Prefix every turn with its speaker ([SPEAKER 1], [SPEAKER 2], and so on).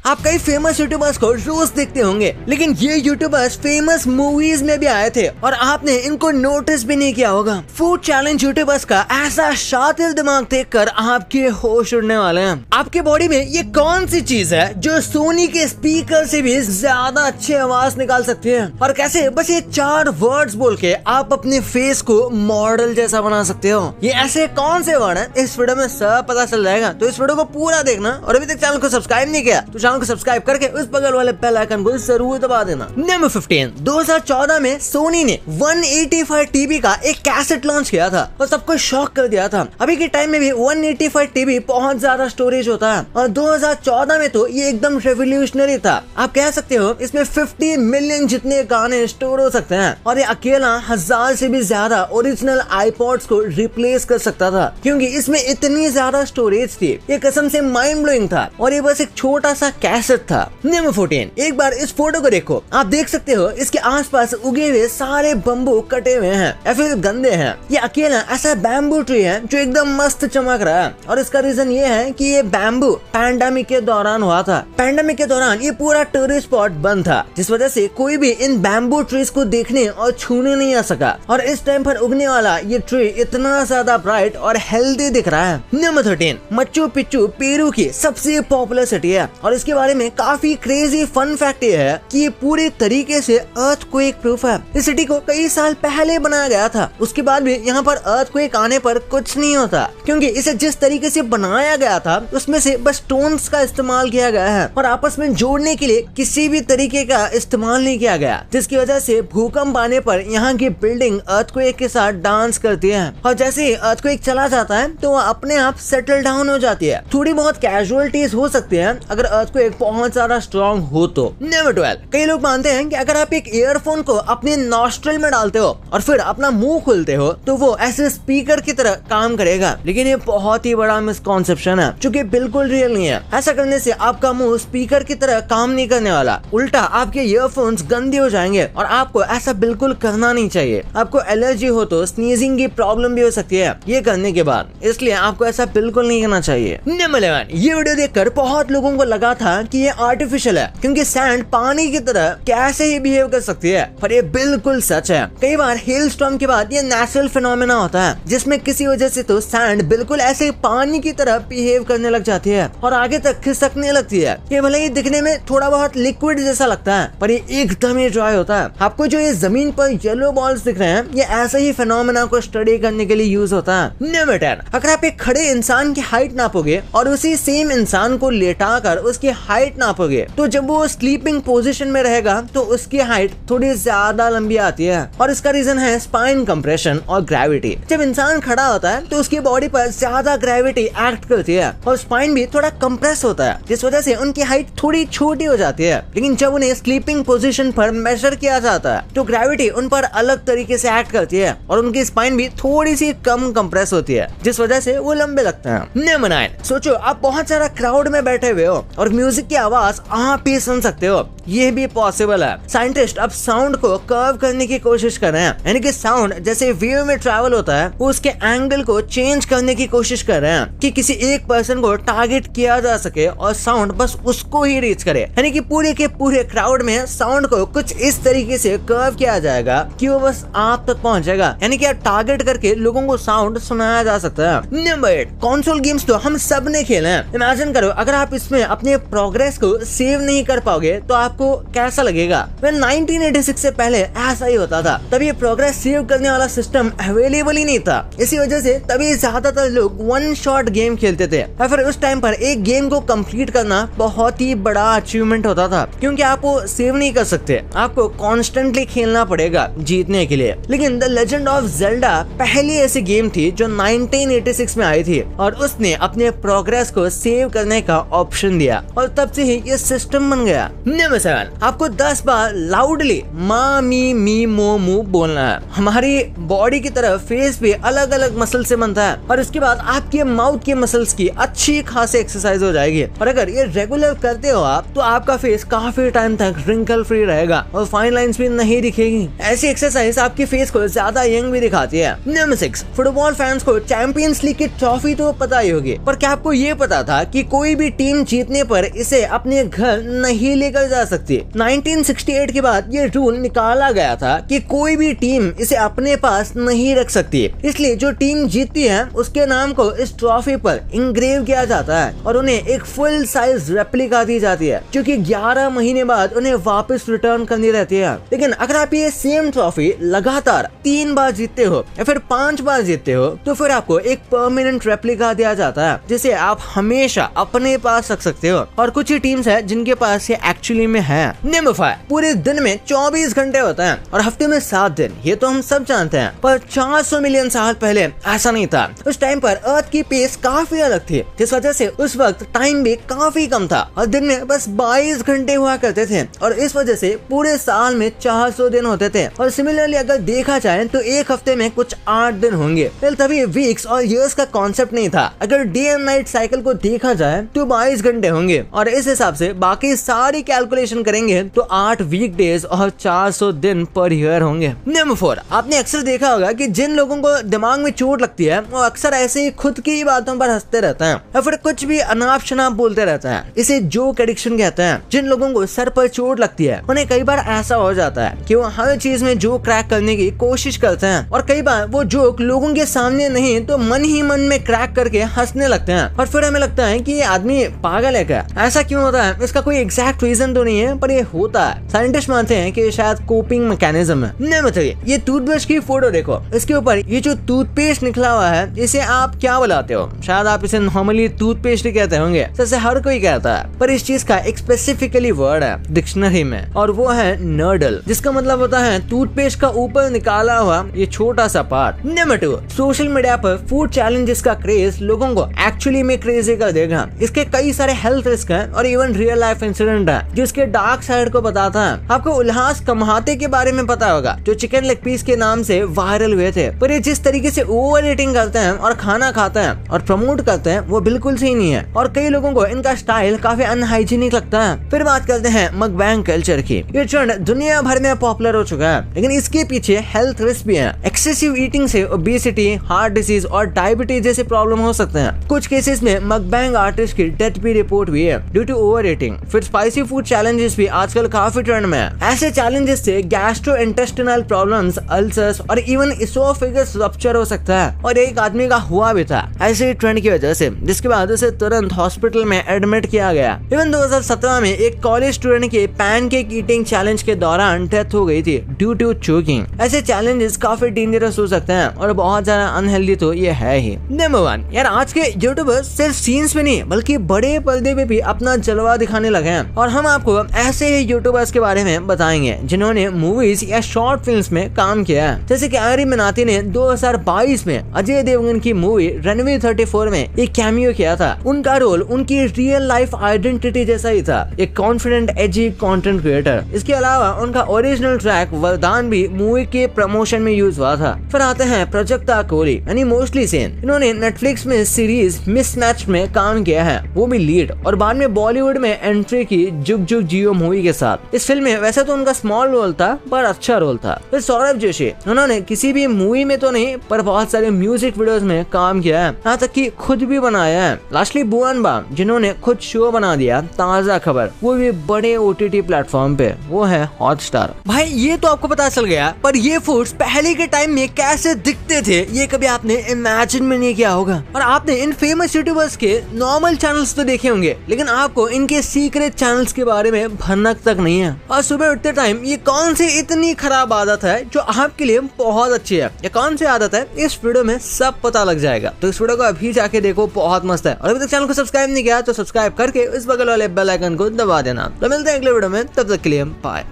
[SPEAKER 1] आप कई famous YouTubers को रोज देखते होंगे, लेकिन ये यूट्यूबर्स फेमस मूवीज में भी आए थे और आपने इनको नोटिस भी नहीं किया होगा। फूड चैलेंज यूट्यूबर्स का ऐसा शातिर दिमाग देखकर आपके होश उड़ने वाले हैं। आपके बॉडी में ये कौन सी चीज है जो सोनी के स्पीकर से भी ज्यादा अच्छी आवाज निकाल सकती है, और कैसे बस ये 4 वर्ड्स बोल के आप अपने फेस को मॉडल जैसा बना सकते हो। ये ऐसे कौन से वर्ड है, इस वीडियो में सब पता चल जाएगा, तो इस वीडियो को पूरा देखना। और अभी तक चैनल को सब्सक्राइब नहीं किया तो चैनल को सब्सक्राइब करके उस बगल वाले बेल आइकन को जरूर दबा देना। नंबर 15, 2014 में सोनी ने 185 टीबी का एक कैसेट लॉन्च किया था और सबको शॉक कर दिया था। अभी के टाइम में भी 185 टीबी बहुत ज्यादा स्टोरेज होता है, और 2014 में तो ये एकदम रेवोल्यूशनरी था। आप कह सकते हो इसमें 50 मिलियन जितने गाने स्टोर हो सकते हैं, और ये अकेला 1000 से भी ज्यादा ओरिजिनल आईपॉड्स को रिप्लेस कर सकता था, क्योंकि इसमें इतनी ज्यादा स्टोरेज थी। ये कसम से माइंड ब्लोइंग था, और ये बस एक छोटा सा कैसेट था। नंबर 14, एक बार इस फोटो को देखो। आप देख सकते हो इसके आसपास उगे हुए सारे बम्बू कटे हुए हैं या फिर गंदे हैं। ये अकेला ऐसा बैम्बू ट्री है जो एकदम मस्त चमक रहा है, और इसका रीजन ये है कि ये बैम्बू पैंडेमिक के दौरान हुआ था। पैंडेमिक के दौरान ये पूरा टूरिस्ट स्पॉट बंद था, जिस वजह से कोई भी इन बैम्बू ट्रीज को देखने और छूने नहीं आ सका, और इस टाइम पर उगने वाला ये ट्री इतना ज्यादा ब्राइट और हेल्दी दिख रहा है। नंबर 13, मच्चू पिच्चू पेरू की सबसे पॉपुलर सिटी है, और इसके बारे में काफी क्रेजी फन फैक्ट ये है कि ये पूरी तरीके से अर्थक्वेक प्रूफ है। इस सिटी को कई साल पहले बनाया गया था, उसके बाद भी यहाँ पर अर्थक्वेक आने पर कुछ नहीं होता, क्योंकि इसे जिस तरीके से बनाया गया था उसमें से बस स्टोन्स का इस्तेमाल किया गया है, और आपस में जोड़ने के लिए किसी भी तरीके का इस्तेमाल नहीं किया गया, जिसकी वजह से भूकंप आने पर यहाँ की बिल्डिंग अर्थक्वेक के साथ डांस करती है, और जैसे ही अर्थक्वेक चला जाता है तो वो अपने आप सेटल डाउन हो जाती है। थोड़ी बहुत कैजुअलिटीज हो सकती है अगर अर्थक्वेक बहुत ज्यादा स्ट्रॉन्ग हो तो। नंबर 12, कई लोग मानते हैं कि अगर आप एक ईयरफोन को अपने नॉस्ट्रिल में डालते हो और फिर अपना मुंह खोलते हो तो वो ऐसे स्पीकर की तरह काम करेगा, लेकिन ये बहुत ही बड़ा मिसकॉन्सेप्शन है, जो कि बिल्कुल रियल नहीं है। ऐसा करने से आपका मुंह स्पीकर की तरह काम नहीं करने वाला, उल्टा आपके ईयरफोन्स गंदे हो जाएंगे, और आपको ऐसा बिल्कुल करना नहीं चाहिए। आपको एलर्जी हो तो स्नीजिंग की प्रॉब्लम भी हो सकती है ये करने के बाद, इसलिए आपको ऐसा बिल्कुल नहीं करना चाहिए। नंबर 11, ये वीडियो देखकर बहुत लोगों को लगा था कि ये आर्टिफिशियल है, क्योंकि सैंड पानी की तरह कैसे ही बिहेव कर सकती है, पर ये बिल्कुल सच है। कई बार हेल स्टॉर्म के बाद ये नेचुरल फिनोमेना होता है, जिसमें किसी वजह से तो सैंड बिल्कुल ऐसे पानी की तरह बिहेव करने लग जाती है और आगे तक खिसकने लगती है। ये भले ही दिखने में थोड़ा बहुत लिक्विड जैसा लगता है, पर ये एकदम ही ड्राई होता है। आपको जो ये जमीन पर येलो बॉल्स दिख रहे हैं, ये ऐसे ही फिनोमेना को स्टडी करने के लिए यूज होता है। नंबर 10, अगर आप एक खड़े इंसान की हाइट नापोगे और उसी सेम इंसान को लेटाकर उसकी हाइट नापोगे, तो जब वो स्लीपिंग पोजीशन में रहेगा तो उसकी हाइट थोड़ी ज्यादा लंबी आती है, और इसका रीजन है स्पाइन कंप्रेशन और ग्रेविटी। जब इंसान खड़ा होता है तो उसकी बॉडी पर ज्यादा ग्रेविटी एक्ट करती है और स्पाइन भी थोड़ा कंप्रेस होता है, जिस वजह से उनकी हाइट थोड़ी छोटी हो जाती है। लेकिन जब उन्हें स्लीपिंग पोजीशन पर मेजर किया जाता है तो ग्रेविटी उन पर अलग तरीके से एक्ट करती है, और उनकी स्पाइन भी थोड़ी सी कम कंप्रेस होती है, जिस वजह से वो लंबे लगते हैं। नंबर 9, सोचो आप बहुत सारा क्राउड में बैठे हुए हो और म्यूजिक की आवाज आप ही सुन सकते हो, ये भी पॉसिबल है। साइंटिस्ट अब साउंड को कर्व करने की कोशिश कर रहे हैं, यानी कि साउंड जैसे वेव में ट्रैवल होता है वो उसके एंगल को चेंज करने की कोशिश कर रहे हैं, कि किसी एक पर्सन को टारगेट किया जा सके और साउंड बस उसको ही रीच करे, यानी कि पूरे के पूरे क्राउड में साउंड को कुछ इस तरीके से कर्व किया जाएगा कि वो बस आप तक पहुंचेगा, यानी कि आप टारगेट करके लोगों को साउंड सुनाया जा सकता है। नंबर 8, कंसोल गेम्स तो हम सब ने खेले हैं। इमेजिन करो अगर आप इसमें अपने प्रोग्रेस को सेव नहीं कर पाओगे तो आपको कैसा लगेगा। 1986 से पहले ऐसा ही होता था, तभी प्रोग्रेस सेव करने वाला सिस्टम अवेलेबल ही नहीं था। इसी वजह से तभी ज्यादातर लोग वन शॉट गेम खेलते थे, और फिर उस टाइम पर एक गेम को कंप्लीट करना बहुत ही बड़ा अचीवमेंट होता था, क्योंकि आप वो सेव नहीं कर सकते, आपको कॉन्स्टेंटली खेलना पड़ेगा जीतने के लिए। लेकिन द लेजेंड ऑफ जेल्डा पहली ऐसी गेम थी जो 1986 में आई थी, और उसने अपने प्रोग्रेस को सेव करने का ऑप्शन दिया, और तब से ही ये सिस्टम बन गया। नंबर 7, आपको 10 बार लाउडली मा मी मी मो मू बोलना है। हमारी बॉडी की तरह फेस भी अलग अलग मसल से बनता है, और इसके बाद आपके माउथ के मसल्स की अच्छी खासी एक्सरसाइज हो जाएगी, और अगर ये रेगुलर करते हो आप तो आपका फेस काफी टाइम तक रिंकल फ्री रहेगा और फाइन लाइंस भी नहीं दिखेगी। ऐसी एक्सरसाइज आपके फेस को ज्यादा यंग भी दिखाती है। नंबर 6, फुटबॉल फैंस को चैंपियंस लीग की ट्रॉफी तो पता ही होगी, पर क्या आपको ये पता था कि कोई भी टीम जीतने पर इसे अपने घर नहीं लेकर जा सकती। 1968 के बाद ये रूल निकाला गया था कि कोई भी टीम इसे अपने पास नहीं रख सकती, इसलिए जो टीम जीतती है उसके नाम को इस ट्रॉफी पर इंग्रेव किया जाता है और उन्हें एक फुल साइज रेप्लिका दी जाती है, जो कि 11 महीने बाद उन्हें वापस रिटर्न करनी रहती है। लेकिन अगर आप ये सेम ट्रॉफी लगातार 3 बार जीतते हो या फिर 5 बार जीतते हो तो फिर आपको एक परमानेंट रेप्लिका दिया जाता है, जिसे आप हमेशा अपने पास रख सकते हो। और कुछ ही टीम्स है जिनके पास ये एक्चुअली में है। नंबर 5, पूरे दिन में 24 घंटे होता है और हफ्ते में 7 दिन। ये तो हम सब जानते हैं, पर 400 मिलियन साल पहले ऐसा नहीं था। उस टाइम पर अर्थ की पेस काफी अलग थी, जिस वजह से उस वक्त टाइम भी काफी कम था और दिन में बस 22 घंटे हुआ करते थे और इस वजह से पूरे साल में 400 दिन होते थे। और सिमिलरली अगर देखा जाए तो एक हफ्ते में कुछ 8 दिन होंगे। तभी वीक्स और ईयर्स का कॉन्सेप्ट नहीं था। अगर डे एंड नाइट साइकिल को देखा जाए तो 22 घंटे होंगे और इस हिसाब से बाकी सारी कैलकुलेशन करेंगे तो 8 वीक डेज और 400 दिन पर ईयर होंगे। नंबर 4, आपने अक्सर देखा होगा कि जिन लोगों को दिमाग में चोट लगती है वो अक्सर ऐसे ही खुद की बातों पर हंसते रहते हैं या फिर कुछ भी अनाप शनाप बोलते रहते हैं। इसे जोक एडिक्शन कहते हैं। जिन लोगों को सर पर चोट लगती है उन्हें कई बार ऐसा हो जाता है कि वो हर चीज में जोक क्रैक करने की कोशिश करते हैं और कई बार वो जोक लोगों के सामने नहीं तो मन ही मन में क्रैक करके हंसने लगते हैं और फिर हमें लगता है कि ये आदमी पागल है क्या। ऐसा क्यों होता है इसका कोई एग्जैक्ट रीजन तो नहीं है, पर ये होता है। साइंटिस्ट मानते हैं कि शायद कोपिंग मैकेनिज्म है। नंबर 3, ये टूथब्रश की फोटो देखो। इसके ऊपर ये जो टूथपेस्ट निकला हुआ है इसे आप क्या बुलाते हो? शायद आप इसे नॉर्मली टूथपेस्ट ही कहते होंगे, जैसे हर कोई कहता है, पर इस चीज का एक स्पेसिफिकली वर्ड है डिक्शनरी में और वो है नर्डल, जिसका मतलब होता है टूथपेस्ट का ऊपर निकाला हुआ ये छोटा सा पार्ट। नंबर 2, सोशल मीडिया पर फूड चैलेंजेस का क्रेज लोगों को एक्चुअली में क्रेजी कर देगा। इसके कई सारे हेल्थ रिस्क हैं और इवन रियल लाइफ इंसिडेंट है जो इसके डार्क साइड को बताता है। आपको उल्लास कमाते के बारे में पता होगा, जो चिकन लेग पीस के नाम से वायरल हुए थे, पर ये जिस तरीके से ओवर ईटिंग करते हैं और खाना खाते हैं और प्रमोट करते हैं वो बिल्कुल सही नहीं है और कई लोगों को इनका स्टाइल काफी अनहाइजीनिक लगता है। फिर बात करते हैं मकबैंग कल्चर की। ये ट्रेंड दुनिया भर में पॉपुलर हो चुका है, लेकिन इसके पीछे हेल्थ रिस्क भी है। एक्सेसिव ईटिंग से ओबेसिटी, हार्ट डिजीज और डायबिटीज जैसे प्रॉब्लम हो सकते हैं। कुछ केसेस में मकबैंग आर्टिस्ट की डेथ भी रिपोर्ट हुई है ड्यू टू ओवर ईटिंग। फिर स्पाइसी फूड चैलेंजेस भी आजकल काफी ट्रेंड में है। ऐसे चैलेंजेस से गैस्ट्रोइंटेस्टाइनल प्रॉब्लम्स, अल्सर्स और इवन इसोफेगस रप्चर हो सकता है और एक आदमी का हुआ भी था ऐसे ट्रेंड की वजह से, जिसके बाद उसे तुरंत हॉस्पिटल में एडमिट किया गया। इवन 2017 में एक कॉलेज स्टूडेंट के पैनकेक ईटिंग चैलेंज के दौरान डेथ हो गई थी ड्यू टू चोकिंग। ऐसे चैलेंजेस काफी डेंजरस हो सकते हैं और बहुत ज्यादा अनहेल्दी तो ये है ही। नंबर 1, यार आज के यूट्यूबर्स सिर्फ सीन्स में नहीं बल्कि बड़े पर्दे पे भी अपना जलवा दिखाने लगे हैं और हम आपको ऐसे ही यूट्यूबर्स के बारे में बताएंगे जिन्होंने मूवीज या शॉर्ट फिल्म्स में काम किया है। जैसे कि आर्य मिनाती ने 2022 में अजय देवगन की मूवी रणवीर 34 में एक कैमियो किया था। उनका रोल उनकी रियल लाइफ आइडेंटिटी जैसा ही था, एक कॉन्फिडेंट एजी कंटेंट क्रिएटर। इसके अलावा उनका ओरिजिनल ट्रैक वरदान भी मूवी के प्रमोशन में यूज हुआ था। फिर आते हैं प्राजक्ता कोहली यानी मोस्टली सेन। इन्होंने नेटफ्लिक्स में सीरीज मिसमैच में काम किया है, वो भी लीड, और बाद में बॉलीवुड में एंट्री की जुग जुग जियो मूवी के साथ। इस फिल्म में वैसे तो उनका स्मॉल रोल था पर अच्छा रोल था। फिर सौरभ जोशी, उन्होंने किसी भी मूवी में तो नहीं पर बहुत सारे म्यूजिक वीडियोस में काम किया है, यहाँ तक कि खुद भी बनाया है। लास्टली भुवन बाम, जिन्होंने खुद शो बना दिया ताजा खबर, वो भी बड़े OTT प्लेटफॉर्म पे, वो है हॉटस्टार। भाई ये तो आपको पता चल गया, पर ये फूड्स पहले के टाइम में कैसे दिखते थे ये कभी आपने इमेजिन में नहीं किया होगा। और आपने इन फेमस यूट्यूबर्स के नॉर्मल चैनल्स तो देखे होंगे, लेकिन आपको इनके सीक्रेट चैनल्स के बारे में भनक तक नहीं है। और सुबह उठते टाइम ये कौन सी इतनी खराब आदत है जो आपके लिए बहुत अच्छी है, या कौन सी आदत है, इस वीडियो में सब पता लग जाएगा। तो इस वीडियो को अभी जाके देखो, बहुत मस्त है। और अभी तक चैनल को सब्सक्राइब नहीं किया तो सब्सक्राइब करके इस बगल वाले बेल आइकन को दबा देना। तो मिलते हैं अगले वीडियो में, तब तक के लिए बाय।